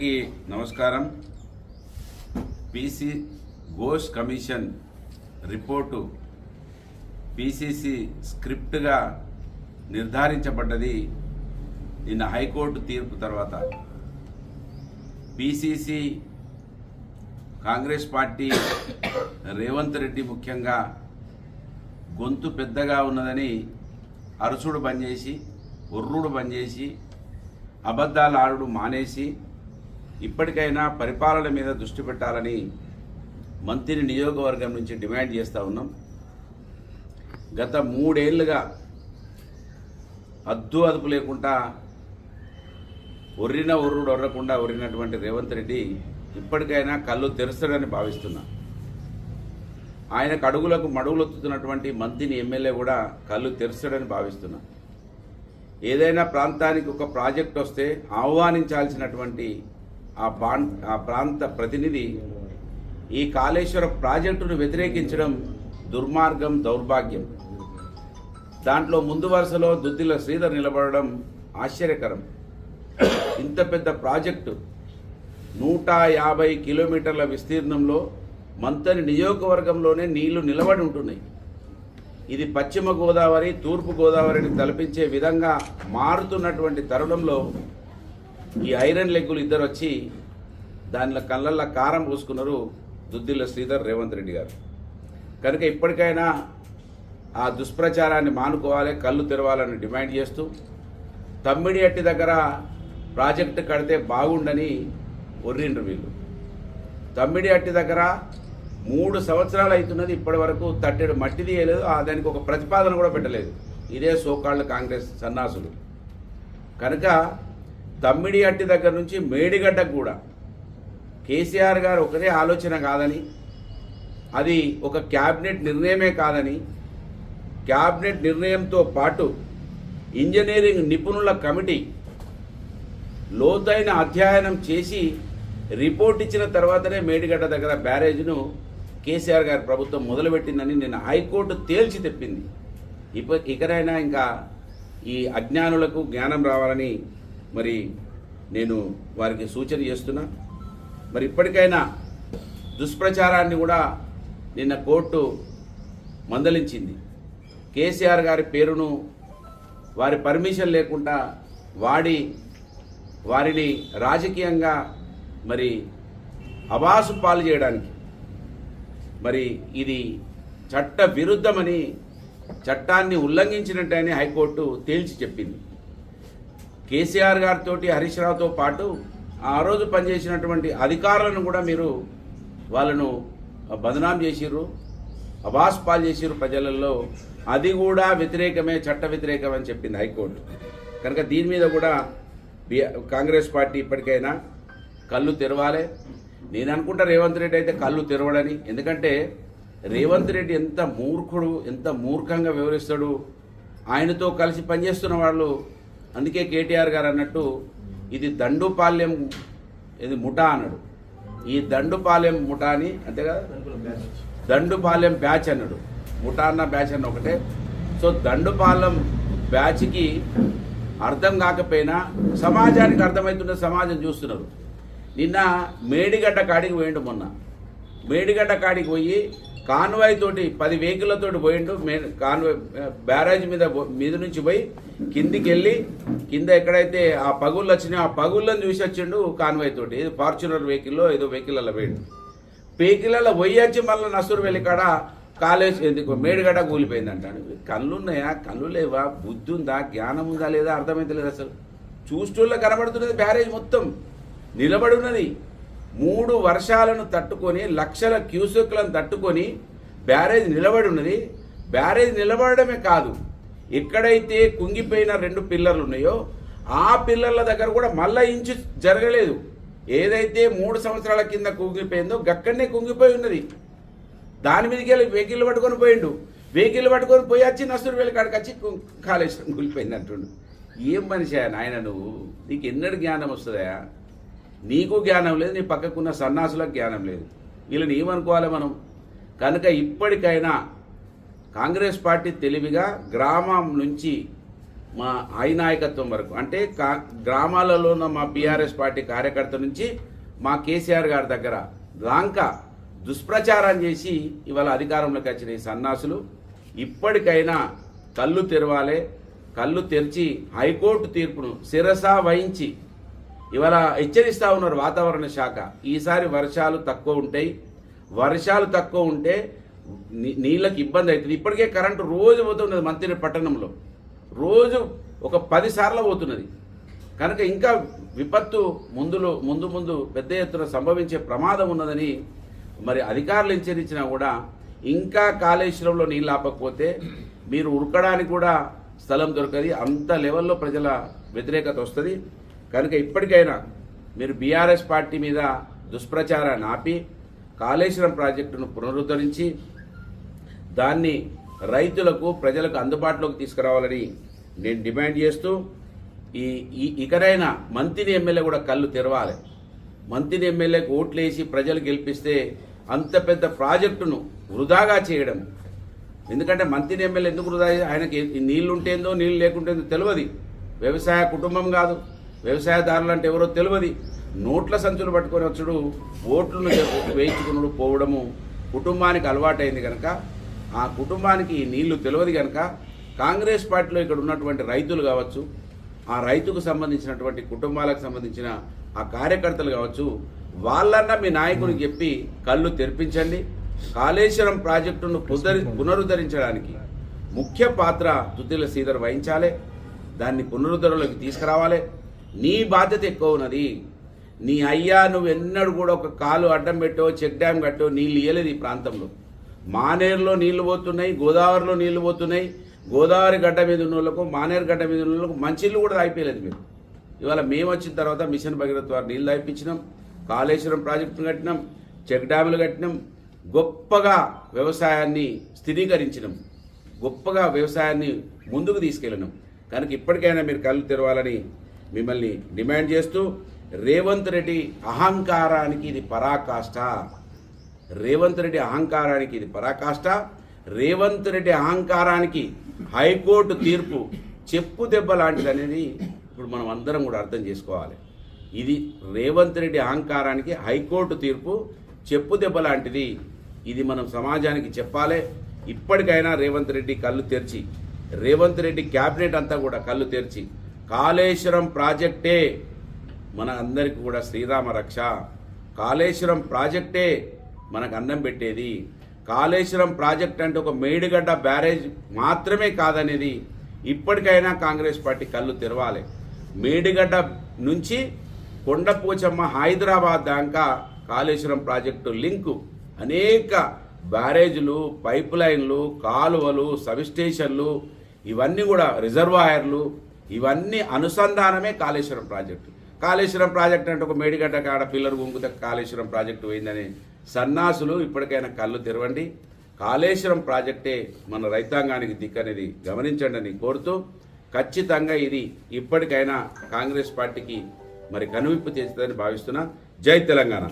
అందరికీ నమస్కారం. PC Ghosh commission report PCC స్క్రిప్ట్గా నిర్ధారించబడ్డది నిన్న హైకోర్టు తీర్పు తర్వాత. పీసీసీ కాంగ్రెస్ పార్టీ రేవంత్ రెడ్డి ముఖ్యంగా గొంతు పెద్దగా ఉన్నదని అరుసుడు బంద్ చేసి ఒర్రుడు బంద్ చేసి అబద్ధాలు ఆడుడు మానేసి ఇప్పటికైనా పరిపాలన మీద దృష్టి పెట్టాలని మంత్రి నియోజకవర్గం నుంచి డిమాండ్ చేస్తూ ఉన్నాం. గత 3 ఏళ్లుగా అదుపు లేకుండా ఒర్రకుండా ఒర్రినటువంటి రేవంత్ రెడ్డి ఇప్పటికైనా కళ్ళు తెరుస్తాడని భావిస్తున్నా. ఆయనకు అడుగులకు మడుగులొత్తుతున్నటువంటి మంత్రిని ఎమ్మెల్యే కూడా కళ్ళు తెరుస్తాడని భావిస్తున్నా. ఏదైనా ప్రాంతానికి ఒక ప్రాజెక్ట్ వస్తే ఆహ్వానించాల్సినటువంటి ఆ ప్రాంత ప్రతినిధి ఈ కాళేశ్వర ప్రాజెక్టును వ్యతిరేకించడం దుర్మార్గం, దౌర్భాగ్యం. దాంట్లో ముందు వరుసలో దుద్దిల శ్రీధర్ నిలబడడం ఆశ్చర్యకరం. ఇంత పెద్ద ప్రాజెక్టు 150 కిలోమీటర్ల విస్తీర్ణంలో మంతని నియోజకవర్గంలోనే నీళ్లు నిలబడి ఉంటున్నాయి. ఇది పశ్చిమ గోదావరి, తూర్పు గోదావరిని తలపించే విధంగా మారుతున్నటువంటి తరుణంలో ఈ ఐరన్ లెగ్గులు ఇద్దరు వచ్చి దానిలో కళ్ళల్లో కారం పూసుకున్నారు దుద్దిల్ల శ్రీధర్, రేవంత్ రెడ్డి గారు. కనుక ఇప్పటికైనా ఆ దుష్ప్రచారాన్ని మానుకోవాలి, కళ్ళు తెరవాలని డిమాండ్ చేస్తూ తమ్మిడిహట్టి దగ్గర ప్రాజెక్టు కడితే బాగుండని ఒర్రిండ్రు వీళ్ళు. తమ్మిడిహట్టి దగ్గర 3 సంవత్సరాలు అవుతున్నది, ఇప్పటి వరకు తట్టెడు మట్టి తీయలేదు, దానికి ఒక ప్రతిపాదన కూడా పెట్టలేదు ఇదే సోకాళ్ళు కాంగ్రెస్ సన్నాసులు. కనుక తమ్మిడిహట్టి దగ్గర నుంచి మేడిగడ్డకు కూడా కేసీఆర్ గారు ఒకటే ఆలోచన కాదని, అది ఒక క్యాబినెట్ నిర్ణయమే కాదని, క్యాబినెట్ నిర్ణయంతో పాటు ఇంజనీరింగ్ నిపుణుల కమిటీ లోతైన అధ్యయనం చేసి రిపోర్ట్ ఇచ్చిన తర్వాతనే మేడిగడ్డ దగ్గర బ్యారేజ్ను కేసీఆర్ గారి ప్రభుత్వం మొదలుపెట్టిందని నిన్న హైకోర్టు తేల్చి తెప్పింది. ఇకనైనా ఇంకా ఈ అజ్ఞానులకు జ్ఞానం రావాలని మరి నేను వారికి సూచన చేస్తున్నా. మరి ఇప్పటికైనా దుష్ప్రచారాన్ని కూడా నిన్న కోర్టు మందలించింది. కేసీఆర్ గారి పేరును వారి పర్మిషన్ లేకుండా వారిని రాజకీయంగా మరి అబాసు పాలు చేయడానికి మరి ఇది చట్ట విరుద్ధమని, చట్టాన్ని ఉల్లంఘించినట్టని హైకోర్టు తేల్చి చెప్పింది. కేసీఆర్ గారితో హరీష్ రావుతో పాటు ఆ రోజు పనిచేసినటువంటి అధికారులను కూడా మీరు వాళ్ళను బదనాం చేసిర్రు, అబాసు పాలు చేసిర్రు ప్రజలలో, అది కూడా వ్యతిరేకమే, చట్ట వ్యతిరేకం అని చెప్పింది హైకోర్టు. కనుక దీని మీద కూడా కాంగ్రెస్ పార్టీ ఇప్పటికైనా కళ్ళు తెరవాలి. నేను అనుకుంటా రేవంత్ రెడ్డి అయితే కళ్ళు తెరవడని. ఎందుకంటే రేవంత్ రెడ్డి ఎంత మూర్ఖుడు, ఎంత మూర్ఖంగా వివరిస్తాడు. ఆయనతో కలిసి పనిచేస్తున్న వాళ్ళు, అందుకే కేటీఆర్ గారు అన్నట్టు ఇది దండుపాలెం, ఇది ముఠా అన్నాడు. ఈ దండుపాలెం ముఠా అని, అంతే కదా, దండుపాలెం బ్యాచ్ అన్నాడు. ముఠా అన్న బ్యాచ్ అన్న ఒకటే. సో దండుపాలెం బ్యాచ్కి అర్థం కాకపోయినా సమాజానికి అర్థమవుతున్న సమాజం చూస్తున్నారు. నిన్న మేడిగడ్డ కాడికి పోయిండు. మొన్న మేడిగడ్డ కాడికి పోయి కాన్వాయ్ తోటి 10 వెహికల్లతోటి పోయిండు. కాన్వాయ్ బ్యారేజ్ మీద నుంచి పోయి కిందికి వెళ్ళి కింద ఎక్కడైతే ఆ పగుళ్ళు వచ్చినాయో ఆ పగుళ్ళని చూసి వచ్చిండు కాన్వాయ్ తోటి. ఇది ఫార్చునర్ వెహికల్లో ఏదో వెహికల్లో పోయిండు. వెహికల్లో పోయి వచ్చి మళ్ళీ నసూరు వెళ్ళి కాడ కాలేజ్ ఎందుకు మేడిగడ్డ కూలిపోయింది అంటాడు. కళ్ళు ఉన్నాయా, కళ్ళు లేవా, బుద్ధి ఉందా, జ్ఞానం ఉందా లేదా అర్థమైతే లేదు. అసలు చూస్తూళ్ళ కనబడుతున్నది బ్యారేజ్ మొత్తం నిలబడి ఉన్నది. 3 వర్షాలను తట్టుకొని, లక్షల క్యూసెక్లను తట్టుకొని బ్యారేజ్ నిలబడి ఉన్నది. బ్యారేజ్ నిలబడమే కాదు, ఎక్కడైతే కుంగిపోయిన 2 పిల్లర్లు ఉన్నాయో ఆ పిల్లర్ల దగ్గర కూడా మళ్ళా ఇంచు జరగలేదు. ఏదైతే 3 సంవత్సరాల కింద కుంగిపోయిందో గక్కడనే కుంగిపోయి ఉన్నది. దాని మీదకి వెళ్ళి వెహికల్ పట్టుకొని పోయిండు. వెహికల్ పట్టుకొని పోయి వచ్చి నసూరు వెళ్ళి కాడికి వచ్చి కాళేశ్వరం కూలిపోయింది అంటుండు. ఏం మనిషి నాయన నువ్వు? నీకు ఎన్నడూ జ్ఞానం వస్తుందా? నీకు జ్ఞానం లేదు, నీ పక్కకున్న సన్నాసులకు జ్ఞానం లేదు. వీళ్ళని ఏమనుకోవాలి మనం? కనుక ఇప్పటికైనా కాంగ్రెస్ పార్టీ తెలివిగా గ్రామం నుంచి మా హై నాయకత్వం వరకు, అంటే గ్రామాలలో ఉన్న మా బీఆర్ఎస్ పార్టీ కార్యకర్త నుంచి మా కేసీఆర్ గారి దగ్గర లాంక దుష్ప్రచారం చేసి ఇవాళ అధికారంలోకి వచ్చిన ఈ సన్నాసులు ఇప్పటికైనా కళ్ళు తెరవాలే. కళ్ళు తెరిచి హైకోర్టు తీర్పును శిరస వహించి ఇవాళ హెచ్చరిస్తూ ఉన్నారు వాతావరణ శాఖ. ఈసారి వర్షాలు తక్కువ ఉంటాయి, వర్షాలు తక్కువ ఉంటే నీళ్ళకి ఇబ్బంది అవుతుంది. ఇప్పటికే కరెంటు రోజు పోతున్నది మంత్రి పట్టణంలో, రోజు ఒక 10 సార్లు పోతున్నది. కనుక ఇంకా విపత్తు ముందు పెద్ద ఎత్తున సంభవించే ప్రమాదం ఉన్నదని మరి అధికారులు హెచ్చరించినా కూడా ఇంకా కాళేశ్వరంలో నీళ్ళు ఆపకపోతే మీరు ఉరకడానికి కూడా స్థలం దొరకది, అంత లెవెల్లో ప్రజల వ్యతిరేకత వస్తుంది. కనుక ఇప్పటికైనా మీరు బీఆర్ఎస్ పార్టీ మీద దుష్ప్రచారాన్ని ఆపి కాళేశ్వరం ప్రాజెక్టును పునరుద్ధరించి దాన్ని రైతులకు ప్రజలకు అందుబాటులోకి తీసుకురావాలని నేను డిమాండ్ చేస్తూ ఇకనైనా మంత్రి ఎమ్మెల్యే కూడా కళ్ళు తెరవాలి. మంత్రి ఎమ్మెల్యేకి ఓట్లేసి ప్రజలు గెలిపిస్తే అంత పెద్ద ప్రాజెక్టును వృధాగా చేయడం. ఎందుకంటే మంత్రి ఎమ్మెల్యే ఎందుకు వృధా, ఆయనకి నీళ్లు ఉంటేందో నీళ్లు లేకుంటేందో తెలియదు. వ్యవసాయ కుటుంబం కాదు, వ్యవసాయదారులు అంటే ఎవరో తెలియదు. నోట్ల సంచులు పట్టుకొని వచ్చుడు, ఓట్లను వేయించుకున్నాడు పోవడము కుటుంబానికి అలవాటైంది కనుక ఆ కుటుంబానికి నీళ్లు తెలియదు కనుక కాంగ్రెస్ పార్టీలో ఇక్కడ ఉన్నటువంటి రైతులు కావచ్చు, ఆ రైతుకు సంబంధించినటువంటి కుటుంబాలకు సంబంధించిన ఆ కార్యకర్తలు కావచ్చు, వాళ్ళన్నా మీ నాయకునికి చెప్పి కళ్ళు తెరిపించండి. కాళేశ్వరం ప్రాజెక్టును పునరుద్ధరించడానికి ముఖ్య పాత్ర తుతిల శ్రీధర్ వహించాలి. దాన్ని పునరుద్ధరణలోకి తీసుకురావాలి. నీ బాధ్యత ఎక్కువ ఉన్నది. నీ అయ్యా నువ్వు ఎన్నడూ కూడా ఒక కాలు అడ్డం పెట్టో చెక్ డ్యామ్ కట్టో నీళ్ళు ఇయ్యలేదు ఈ ప్రాంతంలో. మానేరులో నీళ్లు పోతున్నాయి, గోదావరిలో నీళ్లు పోతున్నాయి. గోదావరి గడ్డ మీద ఉన్న వాళ్ళకు, మానేరు గడ్డ మీద ఉన్న వాళ్ళకు మంచిళ్ళు కూడా అయిపోయలేదు మీరు. ఇవాళ మేము వచ్చిన తర్వాత మిషన్ భగీరథ ద్వారా నీళ్ళు అయిపించినాం, కాళేశ్వరం ప్రాజెక్టును కట్టినాం, చెక్ డ్యాములు కట్టినాం, గొప్పగా వ్యవసాయాన్ని స్థిరీకరించినాం, గొప్పగా వ్యవసాయాన్ని ముందుకు తీసుకెళ్ళినాం. కనుక ఇప్పటికైనా మీరు కళ్ళు తెరవాలని మిమ్మల్ని డిమాండ్ చేస్తూ, రేవంత్ రెడ్డి అహంకారానికి ఇది పరాకాష్ట. రేవంత్ రెడ్డి అహంకారానికి ఇది పరాకాష్ట. రేవంత్ రెడ్డి అహంకారానికి హైకోర్టు తీర్పు చెప్పు దెబ్బ లాంటిది అనేది ఇప్పుడు మనం అందరం కూడా అర్థం చేసుకోవాలి. ఇది రేవంత్ రెడ్డి అహంకారానికి హైకోర్టు తీర్పు చెప్పు దెబ్బ లాంటిది. ఇది మనం సమాజానికి చెప్పాలి. ఇప్పటికైనా రేవంత్ రెడ్డి కళ్ళు తెరిచి, రేవంత్ రెడ్డి క్యాబినెట్ అంతా కూడా కళ్ళు తెరిచి కాళేశ్వరం ప్రాజెక్టే మన అందరికీ కూడా శ్రీరామ రక్ష. కాళేశ్వరం ప్రాజెక్టే మనకు అన్నం పెట్టేది. కాళేశ్వరం ప్రాజెక్ట్ అంటే ఒక మేడిగడ్డ బ్యారేజ్ మాత్రమే కాదనేది ఇప్పటికైనా కాంగ్రెస్ పార్టీ కళ్ళు తెరవాలి. మేడిగడ్డ నుంచి కొండపోచమ్మ హైదరాబాద్ దాకా కాళేశ్వరం ప్రాజెక్టు లింకు అనేక బ్యారేజ్లు, పైప్ లైన్లు, కాలువలు, సబ్స్టేషన్లు, ఇవన్నీ కూడా రిజర్వాయర్లు, ఇవన్నీ అనుసంధానమే కాళేశ్వరం ప్రాజెక్టు. కాళేశ్వరం ప్రాజెక్టు అంటే ఒక మేడిగడ్డ కాడ పిల్లలు గుంకుత కాళేశ్వరం ప్రాజెక్టు పోయిందని సన్నాసులు ఇప్పటికైనా కళ్ళు తెరవండి. కాళేశ్వరం ప్రాజెక్టే మన రైతాంగానికి దిక్కనేది గమనించండి అని కోరుతూ, ఖచ్చితంగా ఇది ఇప్పటికైనా కాంగ్రెస్ పార్టీకి మరి కనువిప్పు చేస్తుందని భావిస్తున్నా. జై తెలంగాణ.